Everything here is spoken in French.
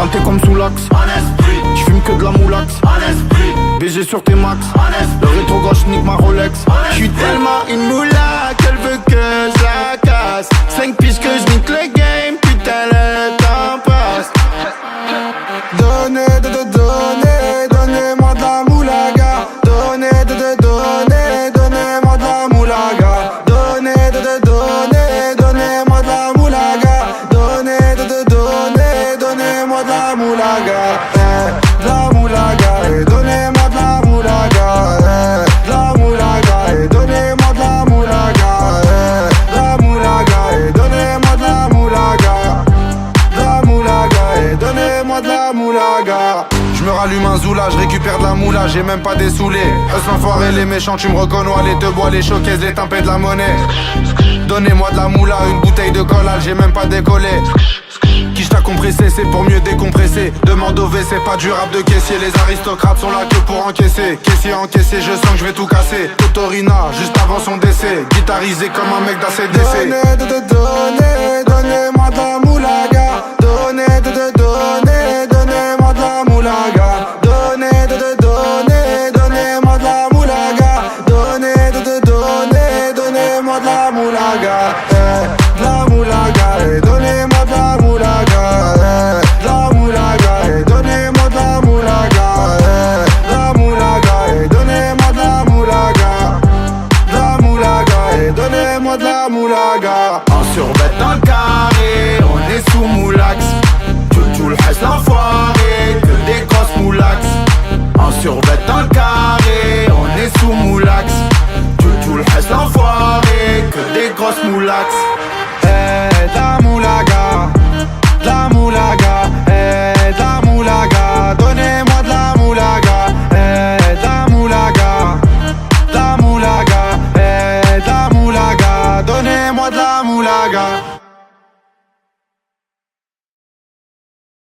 Planté comme sous l'axe. J'fume que de la moulax. BG sur tes max. Le rétro gauche nique ma Rolex. J'suis tellement une moula qu'elle veut que je la casse. 5 piges que je nique le game. Putain le temps passe. Donnez-moi de la moulaga. Donnez-moi de la moulaga. Donnez-moi de la moulaga. Donnez-moi de la moulaga. De la moulaga. Donnez-moi de la moulaga. De la moulaga. Donnez-moi de la moulaga. De la moulaga. Donnez-moi de la moulaga. De la moulaga. Donnez-moi de la moulaga. Je me rallume un zoula, je récupère de la moula, j'ai même pas des saoulés. L'enfoiré, les méchants, tu me reconnais, les deux bois, les choquaises, les timpés de la monnaie. Donnez-moi de la moula, une bouteille de collal, j'ai même pas décollé. Qui t'a compressé, c'est pour mieux décompresser. Demande au WC, pas du rap de caissier. Les aristocrates sont là que pour encaisser. Caissier encaissé, je sens que je vais tout casser. Totorina, juste avant son décès. Guitarisé comme un mec d'ACDC. Donnez-moi de la moulaga.